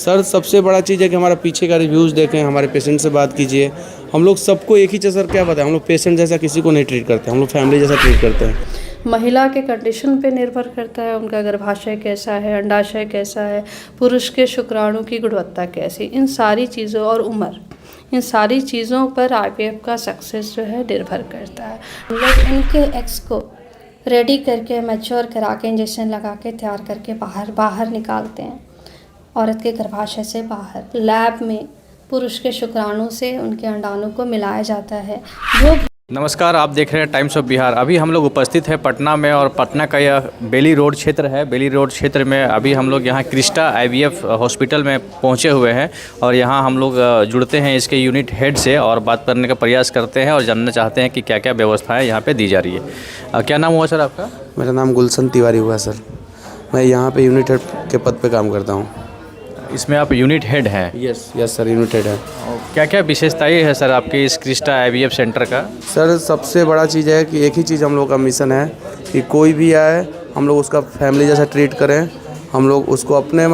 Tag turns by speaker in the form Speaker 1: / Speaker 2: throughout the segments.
Speaker 1: Sir सबसे बड़ा चीज़ है कि हमारा पीछे का रिव्यूज़ देखें, हमारे पेशेंट से बात कीजिए। हम लोग सबको एक ही चीज़ सर क्या बताएं, हम लोग पेशेंट जैसा किसी को नहीं ट्रीट करते, हम लोग फैमिली जैसा ट्रीट करते हैं।
Speaker 2: महिला के कंडीशन पे निर्भर करता है, उनका गर्भाशय कैसा है, अंडाशय कैसा है, पुरुष के शुक्राणु की गुणवत्ता कैसी, इन सारी चीज़ों और उम्र, इन सारी चीज़ों पर आईवीएफ का सक्सेस जो है निर्भर करता है।
Speaker 3: हम लोग इनके एग्स को रेडी करके मैच्योर करा के इंजेक्शन लगा के तैयार करके बाहर निकालते हैं, औरत के गर्भाशय से बाहर। लैब में पुरुष के शुक्राणु से उनके अंडाणु को मिलाया जाता है। जो
Speaker 4: नमस्कार, आप देख रहे हैं टाइम्स ऑफ बिहार। अभी हम लोग उपस्थित हैं पटना में और पटना का यह बेली रोड क्षेत्र है। बेली रोड क्षेत्र में अभी हम लोग यहाँ क्रिस्टा आईवीएफ हॉस्पिटल में पहुँचे हुए हैं और यहाँ हम लोग जुड़ते हैं इसके यूनिट हेड से और बात करने का प्रयास करते हैं और जानना चाहते हैं कि क्या क्या व्यवस्थाएं यहाँ पे दी जा रही है। क्या नाम हुआ सर आपका?
Speaker 1: मेरा नाम गुलशन तिवारी हुआ सर। मैं यहाँ पे यूनिट हेड के पद पे काम करता हूँ।
Speaker 4: इसमें आप यूनिट हेड हैं?
Speaker 1: यस सर, यूनिट हेड है।
Speaker 4: क्या क्या विशेषताएं है सर आपके इस क्रिस्टा आईवीएफ सेंटर का?
Speaker 1: सर सबसे बड़ा चीज़ है कि एक ही चीज़ हम लोग का मिशन है कि कोई भी आए हम लोग उसका फैमिली जैसा ट्रीट करें। हम लोग उसको अपने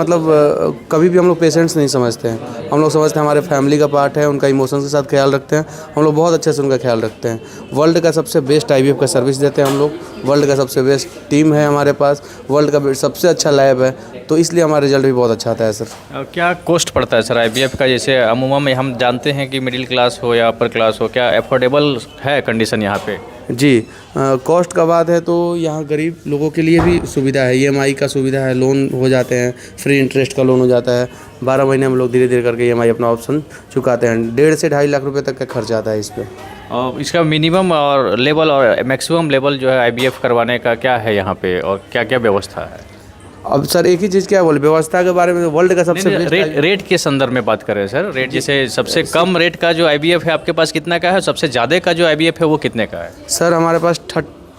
Speaker 1: कभी भी हम लोग पेशेंट्स नहीं समझते हैं, हम लोग समझते हैं हमारे फैमिली का पार्ट है, उनका इमोशंस के साथ ख्याल रखते हैं। हम लोग बहुत अच्छे से उनका ख्याल रखते हैं। वर्ल्ड का सबसे बेस्ट आईवीएफ का सर्विस देते हैं हम लोग। वर्ल्ड का सबसे बेस्ट टीम है हमारे पास, वर्ल्ड का सबसे अच्छा लैब है, तो इसलिए हमारा रिजल्ट भी बहुत अच्छा आता है सर।
Speaker 4: क्या कॉस्ट पड़ता है सर आईवीएफ का? जैसे अमूमन हम जानते हैं कि मिडिल क्लास हो या अपर क्लास हो, क्या अफोर्डेबल है कंडीशन यहाँ पे?
Speaker 1: जी, कॉस्ट का बात है तो यहाँ गरीब लोगों के लिए भी सुविधा है, ईएमआई का सुविधा है, लोन हो जाते हैं, फ्री इंटरेस्ट का लोन हो जाता है। 12 महीने हम लोग धीरे धीरे करके ईएमआई अपना ऑप्शन चुकाते हैं। 1.5 से 2.5 लाख रुपए तक का खर्च आता है इस पर।
Speaker 4: और इसका मिनिमम और लेवल और मैक्सिमम लेवल जो है आईवीएफ करवाने का क्या है यहाँ पे और क्या क्या व्यवस्था है?
Speaker 1: अब सर एक ही चीज़ क्या बोले, व्यवस्था के बारे में वर्ल्ड का सबसे
Speaker 4: रेट के संदर्भ में बात करें सर। रेट जैसे सबसे कम रेट का जो आईवीएफ है आपके पास कितना का है, सबसे ज़्यादा का जो आईवीएफ है वो कितने का है?
Speaker 1: सर हमारे पास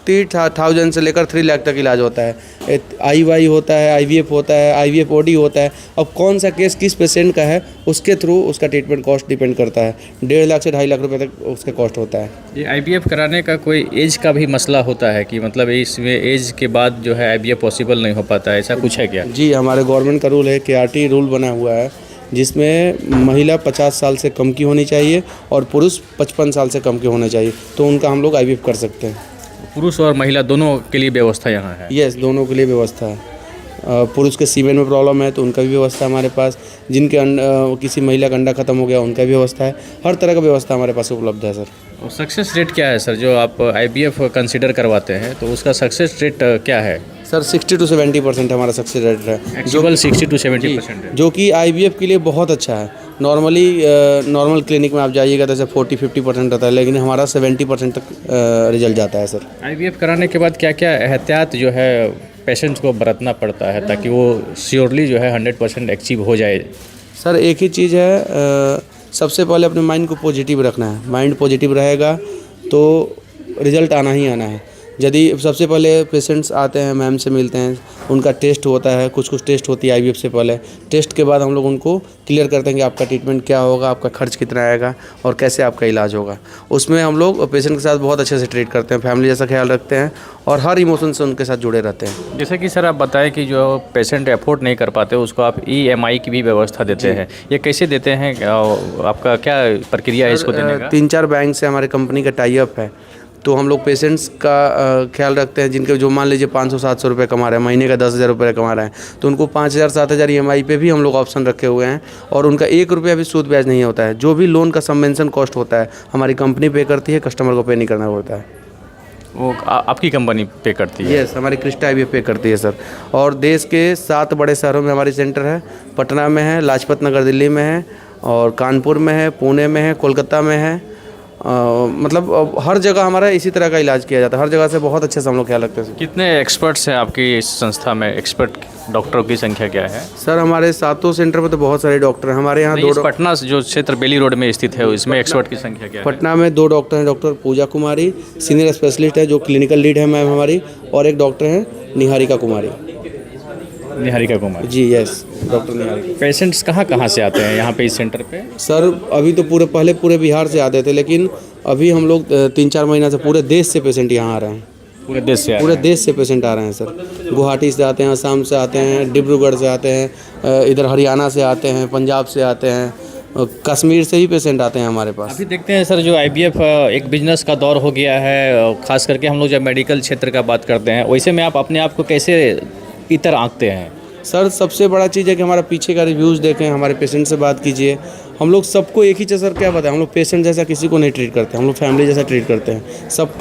Speaker 1: 30,000 से लेकर 3 लाख तक इलाज होता है। आईवाई होता है, आईवीएफ होता है, आईवीएफ ओडी होता है। अब कौन सा केस किस पेशेंट का है उसके थ्रू उसका ट्रीटमेंट कॉस्ट डिपेंड करता है। 1.5 लाख से 2.5 लाख रुपए तक उसका कॉस्ट होता है।
Speaker 4: ये आईवीएफ कराने का कोई एज का भी मसला होता है कि मतलब इसमें एज के बाद जो है आईवीएफ पॉसिबल नहीं हो पाता है, ऐसा कुछ है क्या?
Speaker 1: जी, हमारे गवर्नमेंट का रूल है, KRT रूल बना हुआ है, जिसमें महिला 50 साल से कम की होनी चाहिए और पुरुष 55 साल से कम के होने चाहिए, तो उनका हम लोग आईवीएफ कर सकते हैं।
Speaker 4: पुरुष और महिला दोनों के लिए व्यवस्था यहाँ है?
Speaker 1: यस, दोनों के लिए व्यवस्था है। पुरुष के सीमेन में प्रॉब्लम है तो उनका भी व्यवस्था है हमारे पास। जिनके किसी महिला का अंडा खत्म हो गया उनका भी व्यवस्था है। हर तरह का व्यवस्था हमारे पास उपलब्ध है सर।
Speaker 4: और सक्सेस रेट क्या है सर जो आप आईवीएफ कंसीडर करवाते हैं तो उसका सक्सेस रेट क्या है?
Speaker 1: सर 60 to 70% हमारा सक्सेस रेट है, जो
Speaker 4: 60 to 70% है,
Speaker 1: जो कि आईवीएफ के लिए बहुत अच्छा है। नॉर्मल क्लिनिक में आप जाइएगा तो 40-50% रहता है, लेकिन हमारा 70% तक रिजल्ट जाता है सर।
Speaker 4: आईवीएफ कराने के बाद क्या क्या एहतियात जो है पेशेंट को बरतना पड़ता है ताकि वो श्योरली जो है 100% अचीव हो जाए?
Speaker 1: सर एक ही चीज़ है, सबसे पहले अपने माइंड को पॉजिटिव रखना है। माइंड पॉजिटिव रहेगा तो रिज़ल्ट आना ही आना है। यदि सबसे पहले पेशेंट्स आते हैं, मैम से मिलते हैं, उनका टेस्ट होता है, कुछ टेस्ट होती है आईवीएफ से पहले। टेस्ट के बाद हम लोग उनको क्लियर करते हैं कि आपका ट्रीटमेंट क्या होगा, आपका खर्च कितना आएगा और कैसे आपका इलाज होगा। उसमें हम लोग पेशेंट के साथ बहुत अच्छे से ट्रीट करते हैं, फैमिली जैसा ख्याल रखते हैं और हर इमोशन से उनके साथ जुड़े रहते हैं।
Speaker 4: जैसे कि सर आप बताएं कि जो पेशेंट अफोर्ड नहीं कर पाते उसको आप EMI की भी व्यवस्था देते हैं, ये कैसे देते हैं? आपका क्या प्रक्रिया है इसको देने का?
Speaker 1: 3-4 बैंक से हमारे कंपनी का टाई अप है, तो हम लोग पेशेंट्स का ख्याल रखते हैं। जिनके जो मान लीजिए 500-700 रुपये कमा रहे हैं, महीने का 10,000 रुपये कमा रहे हैं, तो उनको 5,000-7,000 EMI पे भी हम लोग ऑप्शन रखे हुए हैं और उनका 1 रुपया भी सूद ब्याज नहीं होता है। जो भी लोन का सबवेंशन कॉस्ट होता है हमारी कंपनी पे करती है, कस्टमर को पे नहीं करना पड़ता है।
Speaker 4: वो आपकी कंपनी पे करती है?
Speaker 1: यस, हमारी क्रिस्टा आईवीएफ पे करती है सर। और देश के 7 बड़े शहरों में हमारी सेंटर है। पटना में है, लाजपत नगर दिल्ली में है, और कानपुर में है, पुणे में है, कोलकाता में है। हर जगह हमारा इसी तरह का इलाज किया जाता है। हर जगह से बहुत अच्छे से हम लोग ख्याल रखते हैं।
Speaker 4: कितने एक्सपर्ट्स हैं आपकी इस संस्था में? एक्सपर्ट डॉक्टरों की संख्या क्या है?
Speaker 1: सर हमारे 7 सेंटर में तो बहुत सारे डॉक्टर हैं। हमारे यहाँ
Speaker 4: पटना जो क्षेत्र बेली रोड में स्थित है इसमें एक्सपर्ट की संख्या क्या है?
Speaker 1: पटना में 2 डॉक्टर हैं। डॉक्टर पूजा कुमारी सीनियर स्पेशलिस्ट है जो क्लिनिकल लीड है मैम हमारी, और एक डॉक्टर हैं निहारिका कुमारी। जी यस, डॉक्टर निहारिका।
Speaker 4: पेशेंट्स कहाँ से आते हैं यहाँ पे इस सेंटर पे?
Speaker 1: सर अभी तो पूरे बिहार से आते थे, लेकिन अभी हम लोग 3-4 महीना से पूरे देश से पेशेंट यहाँ आ रहे हैं।
Speaker 4: पूरे देश से
Speaker 1: पूरे देश से पेशेंट आ रहे हैं सर। गुवाहाटी से आते हैं, असम से आते हैं, डिब्रूगढ़ से आते हैं, इधर हरियाणा से आते हैं, पंजाब से आते हैं, कश्मीर से ही पेशेंट आते हैं हमारे पास।
Speaker 4: अभी देखते हैं सर, जो आईवीएफ एक बिजनेस का दौर हो गया है, खास करके हम लोग जब मेडिकल क्षेत्र का बात करते हैं, वैसे में आप अपने आप को कैसे इतर आंकते हैं?
Speaker 1: सर सबसे बड़ा चीज़ है कि हमारा पीछे का रिव्यूज़ देखें, हमारे पेशेंट से बात कीजिए। हम लोग सबको एक ही चीज़ सर क्या बताएं, हम लोग पेशेंट जैसा किसी को नहीं ट्रीट करते, हम लोग फैमिली जैसा ट्रीट करते हैं। सब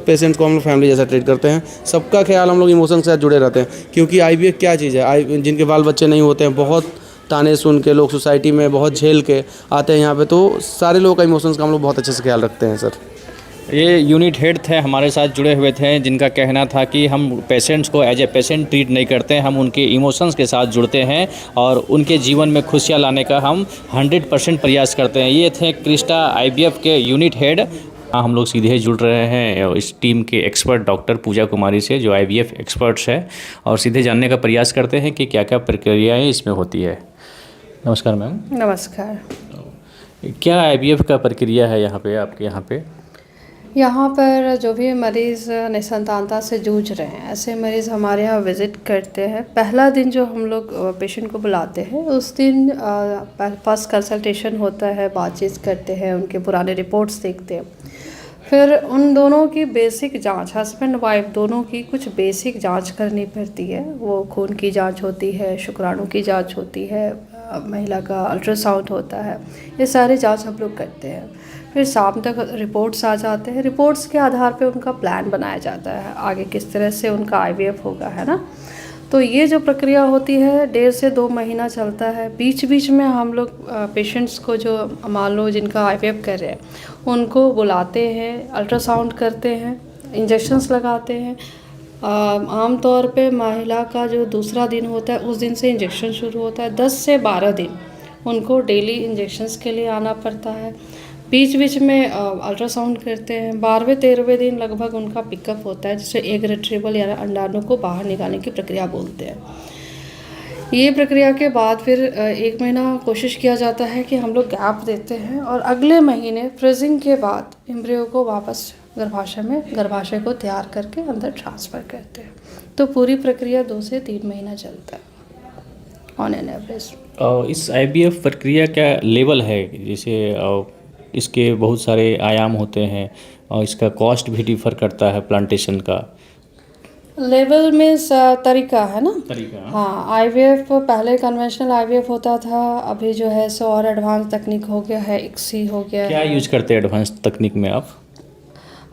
Speaker 1: पेशेंट को हम लोग फैमिली जैसा ट्रीट करते हैं। सबका ख्याल हम लोग इमोशन के साथ जुड़े रहते हैं, क्योंकि आईवीएफ क्या चीज़ है, जिनके बाल बच्चे नहीं होते हैं, बहुत ताने सुन के लोग सोसाइटी में बहुत झेल के आते हैं यहाँ पे, तो सारे लोगों का इमोशंस का हम लोग बहुत अच्छे से ख्याल रखते हैं सर।
Speaker 4: ये यूनिट हेड थे, हमारे साथ जुड़े हुए थे, जिनका कहना था कि हम पेशेंट्स को एज ए पेशेंट ट्रीट नहीं करते हैं, हम उनके इमोशंस के साथ जुड़ते हैं और उनके जीवन में खुशियाँ लाने का हम 100% प्रयास करते हैं। ये थे क्रिस्टा आईवीएफ के यूनिट हेड। हम लोग सीधे जुड़ रहे हैं इस टीम के एक्सपर्ट डॉक्टर पूजा कुमारी से, जो आईवीएफ एक्सपर्ट्स है, और सीधे जानने का प्रयास करते हैं कि क्या क्या प्रक्रियाएँ इसमें होती है। नमस्कार मैम।
Speaker 2: नमस्कार।
Speaker 4: क्या आईवीएफ का प्रक्रिया है यहाँ पे, आपके यहाँ पे?
Speaker 2: यहाँ पर जो भी मरीज़ निसंतानता से जूझ रहे हैं, ऐसे मरीज़ हमारे यहाँ विज़िट करते हैं। पहला दिन जो हम लोग पेशेंट को बुलाते हैं, उस दिन फर्स्ट कंसल्टेशन होता है, बातचीत करते हैं, उनके पुराने रिपोर्ट्स देखते हैं। फिर उन दोनों की बेसिक जांच, हस्बैंड वाइफ दोनों की कुछ बेसिक जांच करनी पड़ती है। वो खून की जांच होती है, शुक्राणु की जांच होती है, महिला का अल्ट्रासाउंड होता है, ये सारी जांच हम लोग करते हैं। फिर शाम तक रिपोर्ट्स आ जाते हैं। रिपोर्ट्स के आधार पे उनका प्लान बनाया जाता है, आगे किस तरह से उनका आईवीएफ होगा, है ना। तो ये जो प्रक्रिया होती है 1.5 से 2 महीना चलता है। बीच बीच में हम लोग पेशेंट्स को, जो मान लो जिनका आईवीएफ कर रहे हैं, उनको बुलाते हैं, अल्ट्रासाउंड करते हैं, इंजेक्शंस लगाते हैं। आम तौर पे महिला का जो दूसरा दिन होता है, उस दिन से इंजेक्शन शुरू होता है। 10 से 12 दिन उनको डेली इंजेक्शंस के लिए आना पड़ता है। बीच बीच में अल्ट्रासाउंड करते हैं। 12वें-13वें दिन लगभग उनका पिकअप होता है, जिसे एग रिट्रीवल या अंडाणु को बाहर निकालने की प्रक्रिया बोलते हैं। ये प्रक्रिया के बाद फिर 1 महीना कोशिश किया जाता है कि हम लोग गैप देते हैं, और अगले महीने फ्रीजिंग के बाद एम्ब्रियो को वापस गर्भाशय को तैयार करके अंदर ट्रांसफ़र करते हैं। तो पूरी प्रक्रिया 2 से 3 महीना चलता है ऑन एन एवरेज।
Speaker 4: इस आईवीएफ प्रक्रिया का लेवल है, जैसे इसके बहुत सारे आयाम होते हैं और इसका कॉस्ट भी डिफ़र करता है प्लांटेशन का।
Speaker 2: लेवल में तरीका है ना,
Speaker 4: तरीका।
Speaker 2: हाँ। आईवीएफ पहले कन्वेंशनल आईवीएफ होता था, अभी जो है सो और एडवांस तकनीक हो गया है, ICSI हो गया है।
Speaker 4: क्या यूज करते हैं एडवांस तकनीक में आप?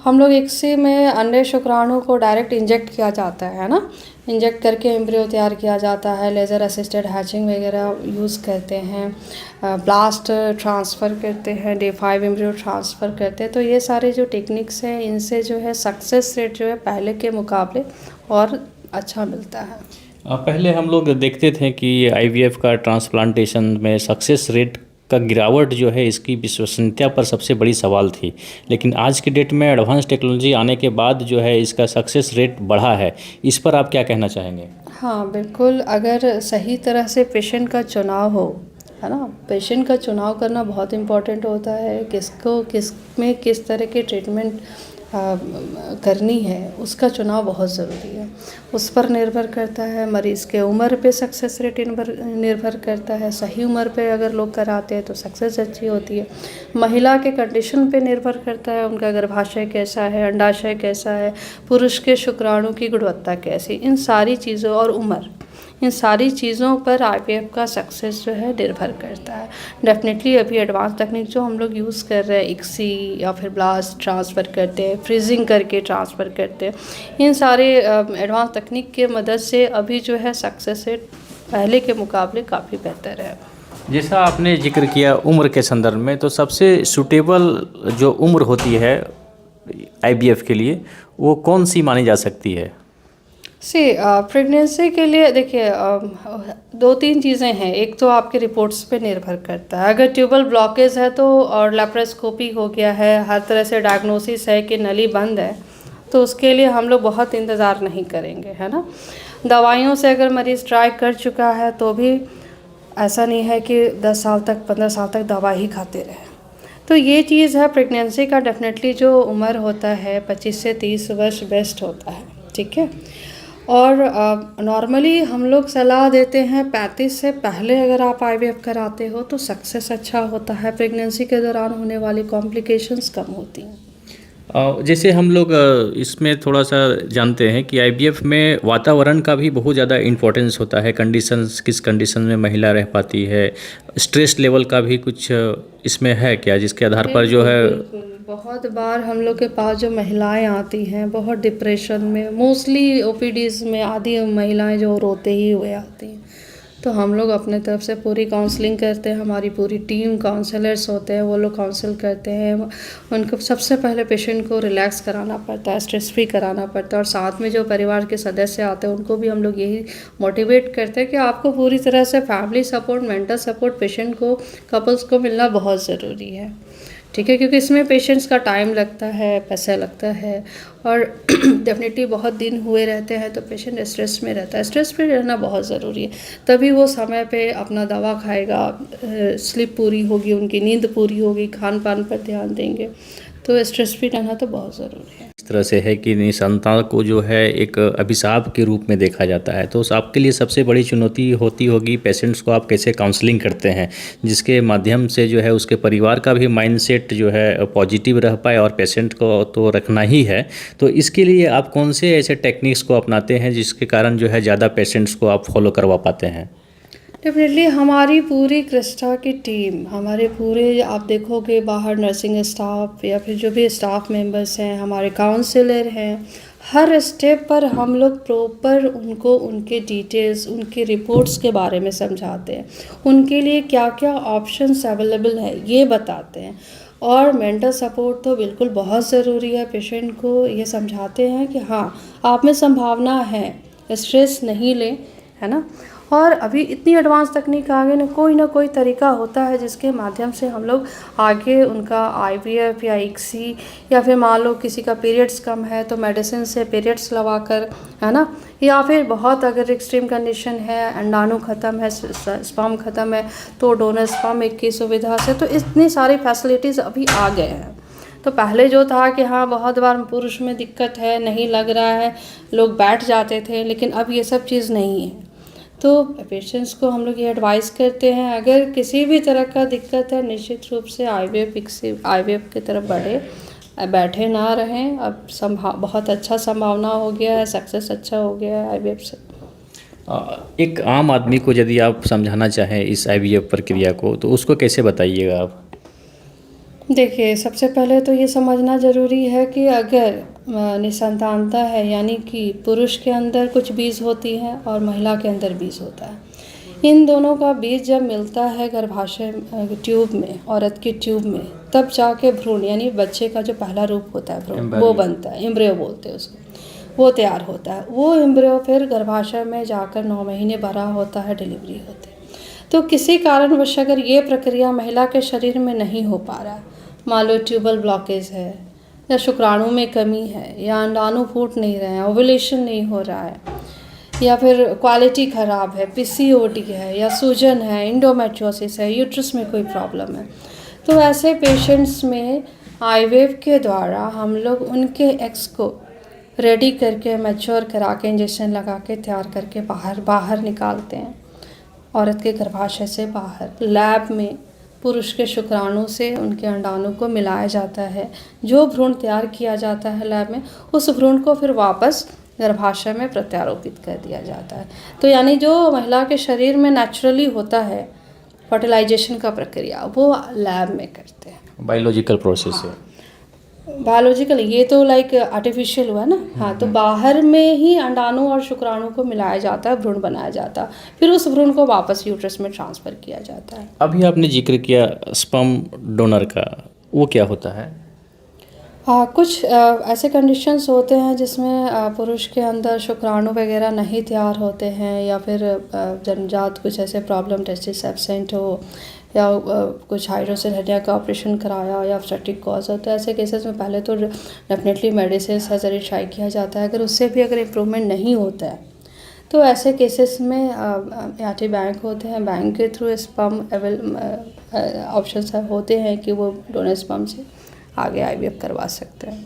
Speaker 2: हम लोग ICSI में अंडे शुक्राणु को डायरेक्ट इंजेक्ट किया जाता है ना, इंजेक्ट करके एम्ब्रियो तैयार किया जाता है। लेज़र असिस्टेड हैचिंग वगैरह यूज़ करते हैं, ब्लास्ट ट्रांसफ़र करते हैं, Day 5 एम्ब्रियो ट्रांसफ़र करते हैं। तो ये सारे जो टेक्निक्स हैं, इनसे जो है सक्सेस रेट जो है पहले के मुकाबले और अच्छा मिलता है।
Speaker 4: पहले हम लोग देखते थे कि आईवीएफ का ट्रांसप्लांटेशन में सक्सेस रेट का गिरावट जो है, इसकी विश्वसनीयता पर सबसे बड़ी सवाल थी। लेकिन आज के डेट में एडवांस टेक्नोलॉजी आने के बाद जो है इसका सक्सेस रेट बढ़ा है। इस पर आप क्या कहना चाहेंगे?
Speaker 2: हाँ बिल्कुल, अगर सही तरह से पेशेंट का चुनाव हो, है ना, पेशेंट का चुनाव करना बहुत इम्पोर्टेंट होता है। किस तरह की ट्रीटमेंट करनी है, उसका चुनाव बहुत ज़रूरी है। उस पर निर्भर करता है, मरीज़ के उम्र पे सक्सेस रेट निर्भर करता है। सही उम्र पे अगर लोग कराते हैं तो सक्सेस अच्छी होती है। महिला के कंडीशन पे निर्भर करता है, उनका गर्भाशय कैसा है, अंडाशय कैसा है, पुरुष के शुक्राणु की गुणवत्ता कैसी, इन सारी चीज़ों और उम्र, इन सारी चीज़ों पर आईवीएफ का सक्सेस जो है निर्भर करता है। डेफिनेटली अभी एडवांस तकनीक जो हम लोग यूज़ कर रहे हैं, ICSI या फिर ब्लास्ट ट्रांसफ़र करते हैं, फ्रीजिंग करके ट्रांसफ़र करते हैं, इन सारे एडवांस तकनीक के मदद से अभी जो है सक्सेस रेट पहले के मुकाबले काफ़ी बेहतर है।
Speaker 4: जैसा आपने जिक्र किया उम्र के संदर्भ में, तो सबसे सूटेबल जो उम्र होती है आईवीएफ के लिए, वो कौन सी मानी जा सकती है?
Speaker 2: प्रेगनेंसी के लिए देखिए 2-3 चीज़ें हैं। एक तो आपके रिपोर्ट्स पे निर्भर करता है। अगर ट्यूबल ब्लॉकेज है तो, और लेप्रोस्कोपी हो गया है, हर तरह से डायग्नोसिस है कि नली बंद है, तो उसके लिए हम लोग बहुत इंतज़ार नहीं करेंगे, है ना। दवाइयों से अगर मरीज़ ट्राई कर चुका है तो भी ऐसा नहीं है कि 10 साल तक 15 साल तक दवा ही खाते रहे। तो ये चीज़ है प्रेगनेंसी का डेफिनेटली जो उम्र होता है 25 से 30 वर्ष बेस्ट होता है, ठीक है। और नॉर्मली हम लोग सलाह देते हैं 35 से पहले अगर आप आईवीएफ कराते हो तो सक्सेस अच्छा होता है, प्रेगनेंसी के दौरान होने वाली कॉम्प्लिकेशंस कम होती हैं।
Speaker 4: जैसे हम लोग इसमें थोड़ा सा जानते हैं कि आईवीएफ में वातावरण का भी बहुत ज़्यादा इम्पोर्टेंस होता है। कंडीशंस, किस कंडीशन में महिला रह पाती है, स्ट्रेस लेवल का भी कुछ इसमें है क्या, जिसके आधार पर जो है।
Speaker 2: बिल्कुल, बहुत बार हम लोग के पास जो महिलाएं आती हैं बहुत डिप्रेशन में, मोस्टली ओपीडीज़ में आधी महिलाएं जो रोते ही हुए आती हैं, तो हम लोग अपने तरफ से पूरी काउंसलिंग करते हैं। हमारी पूरी टीम काउंसलर्स होते हैं, वो लोग काउंसिल करते हैं। उनको सबसे पहले पेशेंट को रिलैक्स कराना पड़ता है, स्ट्रेस फ्री कराना पड़ता है, और साथ में जो परिवार के सदस्य आते हैं उनको भी हम लोग यही मोटिवेट करते हैं कि आपको पूरी तरह से family support, mental support patient को, कपल्स को मिलना बहुत ज़रूरी है, ठीक है, क्योंकि इसमें पेशेंट्स का टाइम लगता है, पैसा लगता है, और डेफिनेटली बहुत दिन हुए रहते हैं तो पेशेंट स्ट्रेस में रहता है। स्ट्रेस फ्री रहना बहुत ज़रूरी है, तभी वो समय पे अपना दवा खाएगा, स्लीप पूरी होगी, उनकी नींद पूरी होगी, खान पान पर ध्यान देंगे, तो स्ट्रेस फ्री रहना तो बहुत ज़रूरी है।
Speaker 4: इस तरह से है कि निसंतान को जो है एक अभिशाप के रूप में देखा जाता है, तो उस आपके लिए सबसे बड़ी चुनौती होती होगी पेशेंट्स को आप कैसे काउंसलिंग करते हैं, जिसके माध्यम से जो है उसके परिवार का भी माइंडसेट जो है पॉजिटिव रह पाए, और पेशेंट को तो रखना ही है। तो इसके लिए आप कौन से ऐसे टेक्निक्स को अपनाते हैं जिसके कारण जो है ज़्यादा पेशेंट्स को आप फॉलो करवा पाते हैं?
Speaker 2: डेफिनेटली हमारी पूरी क्रिस्टा की टीम, हमारे पूरे आप देखोगे बाहर नर्सिंग स्टाफ या फिर जो भी स्टाफ मेंबर्स हैं, हमारे काउंसलर हैं, हर स्टेप पर हम लोग प्रॉपर उनको उनके डिटेल्स, उनकी रिपोर्ट्स के बारे में समझाते हैं, उनके लिए क्या क्या ऑप्शंस अवेलेबल है ये बताते हैं। और मेंटल सपोर्ट तो बिल्कुल बहुत ज़रूरी है। पेशेंट को ये समझाते हैं कि हाँ आप में संभावना है, स्ट्रेस नहीं लें, है ना। और अभी इतनी एडवांस तकनीक आ गई, ना कोई तरीका होता है जिसके माध्यम से हम लोग आगे उनका आईवीएफ या इक्सी, या फिर मान लो किसी का पीरियड्स कम है तो मेडिसिन से पीरियड्स लगा कर, है ना, या फिर बहुत अगर एक्सट्रीम कंडीशन है, अंडाणु ख़त्म है, स्पर्म ख़त्म है, तो डोनर स्पर्म की सुविधा से, तो इतनी सारी फैसिलिटीज़ अभी आ गए हैं। तो पहले जो था कि हाँ बहुत बार पुरुष में दिक्कत है, नहीं लग रहा है, लोग बैठ जाते थे, लेकिन अब ये सब चीज़ नहीं है। तो पेशेंट्स को हम लोग ये एडवाइस करते हैं अगर किसी भी तरह का दिक्कत है निश्चित रूप से आईवीएफ की तरफ बैठे ना रहें। अब बहुत अच्छा संभावना हो गया है, सक्सेस अच्छा हो गया है आईवीएफ से।
Speaker 4: एक आम आदमी को यदि आप समझाना चाहें इस आईवीएफ प्रक्रिया को, तो उसको कैसे बताइएगा आप?
Speaker 2: देखिए, सबसे पहले तो ये समझना ज़रूरी है कि अगर निसंतानता है, यानी कि पुरुष के अंदर कुछ बीज होती है और महिला के अंदर बीज होता है, इन दोनों का बीज जब मिलता है गर्भाशय ट्यूब में, औरत की ट्यूब में, तब जाके भ्रूण यानी बच्चे का जो पहला रूप होता है भ्रूण, वो बनता है, एम्ब्रियो बोलते हैं उसको, वो तैयार होता है। वो एम्ब्रियो फिर गर्भाशय में जाकर 9 महीने बड़ा होता है, डिलीवरी होती है। तो किसी कारणवश अगर ये प्रक्रिया महिला के शरीर में नहीं हो पा रहा है, मान लो ट्यूबल ब्लॉकेज है, या शुक्राणु में कमी है, या अंडाणु फूट नहीं रहे हैं, ओवुलेशन नहीं हो रहा है, या फिर क्वालिटी ख़राब है, पीसीओडी है, या सूजन है, इंडोमेट्रियोसिस है, यूट्रस में कोई प्रॉब्लम है, तो ऐसे पेशेंट्स में आईवीएफ के द्वारा हम लोग उनके एग्स को रेडी करके, मैच्योर करा के, इंजेक्शन लगा के, तैयार करके बाहर निकालते हैं, औरत के गर्भाशय से बाहर। लैब में पुरुष के शुक्राणु से उनके अंडाणु को मिलाया जाता है। जो भ्रूण तैयार किया जाता है लैब में, उस भ्रूण को फिर वापस गर्भाशय में प्रत्यारोपित कर दिया जाता है। तो यानी जो महिला के शरीर में नेचुरली होता है फर्टिलाइजेशन का प्रक्रिया, वो लैब में करते हैं।
Speaker 4: बायोलॉजिकल प्रोसेस है।
Speaker 2: बायोलॉजिकल, ये तो लाइक आर्टिफिशियल हुआ ना। हाँ, तो बाहर में ही अंडाणु और शुक्राणु को मिलाया जाता है, भ्रूण बनाया जाता है, फिर उस भ्रूण को वापस यूट्रस में ट्रांसफ़र किया जाता है।
Speaker 4: अभी आपने जिक्र किया स्पर्म डोनर का, वो क्या होता है?
Speaker 2: हाँ, कुछ ऐसे कंडीशंस होते हैं जिसमें पुरुष के अंदर शुक्राणु वगैरह नहीं तैयार होते हैं, या फिर जन्मजात कुछ ऐसे प्रॉब्लम, टेस्टिस एब्सेंट हो, या कुछ हाइड्रोसेल हर्निया का ऑपरेशन कराया, या ऑब्स्टेट्रिक कॉज हो, तो ऐसे केसेस में पहले तो डेफिनेटली मेडिसिन सर्जरी ट्राई किया जाता है। अगर उससे भी अगर इम्प्रूवमेंट नहीं होता है तो ऐसे केसेस में बैंक होते हैं, बैंक के थ्रू स्पर्म ऑप्शंस होते हैं कि वो डोनर स्पर्म से आगे आईवीएफ करवा सकते हैं।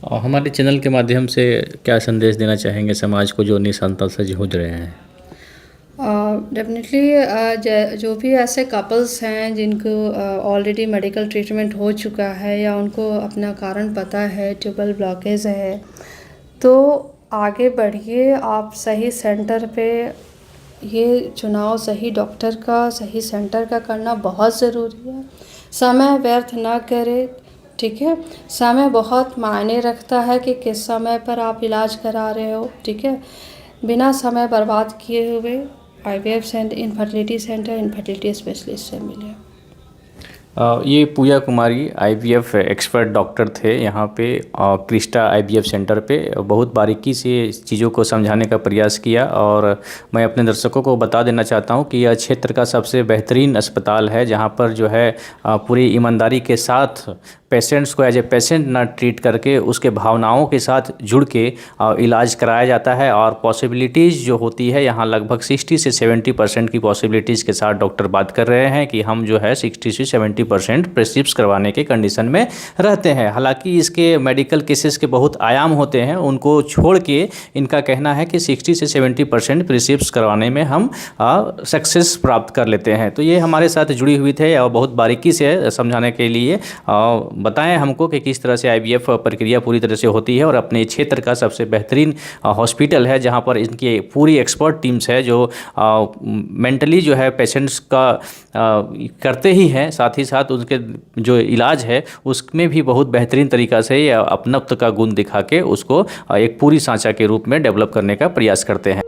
Speaker 4: और हमारे चैनल के माध्यम से क्या संदेश देना चाहेंगे समाज को जो निसंतान से जूझ रहे हैं?
Speaker 2: डेफिनेटली जो भी ऐसे कपल्स हैं जिनको ऑलरेडी मेडिकल ट्रीटमेंट हो चुका है या उनको अपना कारण पता है, ट्यूबल ब्लॉकेज है, तो आगे बढ़िए। आप सही सेंटर पे ये चुनाव सही डॉक्टर का, सही सेंटर का करना बहुत ज़रूरी है। समय व्यर्थ ना करें, ठीक है। समय बहुत मायने रखता है कि किस समय पर आप इलाज करा रहे हो, ठीक है। बिना समय बर्बाद किए हुए IVF centre, infertility centre, infertility specialist से मिले।
Speaker 4: ये पूजा कुमारी आईवीएफ एक्सपर्ट डॉक्टर थे यहाँ पे क्रिस्टा आईवीएफ सेंटर पे। बहुत बारीकी से चीज़ों को समझाने का प्रयास किया और मैं अपने दर्शकों को बता देना चाहता हूँ कि यह क्षेत्र का सबसे बेहतरीन अस्पताल है जहाँ पर जो है पूरी ईमानदारी के साथ पेशेंट्स को एज ए पेशेंट ना ट्रीट करके उसके भावनाओं के साथ जुड़ के इलाज कराया जाता है। और पॉसिबिलिटीज़ जो होती है यहाँ लगभग 60 से 70% की पॉसिबिलिटीज़ के साथ डॉक्टर बात कर रहे हैं कि हम जो है 60 से 70% प्रिस्क्रिप्स करवाने के कंडीशन में रहते हैं। हालांकि इसके मेडिकल केसेस के बहुत आयाम होते हैं, उनको छोड़ के इनका कहना है कि 60 से 70% प्रिस्क्रिप्स करवाने में हम सक्सेस प्राप्त कर लेते हैं। तो ये हमारे साथ जुड़ी हुई थे और बहुत बारीकी से समझाने के लिए बताएं हमको कि किस तरह से आईवीएफ प्रक्रिया पूरी तरह से होती है। और अपने क्षेत्र का सबसे बेहतरीन हॉस्पिटल है जहां पर इनकी पूरी एक्सपर्ट टीम्स है जो मेंटली जो है पेशेंट्स का करते ही हैं, साथ ही साथ उनके जो इलाज है उसमें भी बहुत बेहतरीन तरीक़ा से अपनत्व का गुण दिखा के उसको एक पूरी सांचा के रूप में डेवलप करने का प्रयास करते हैं।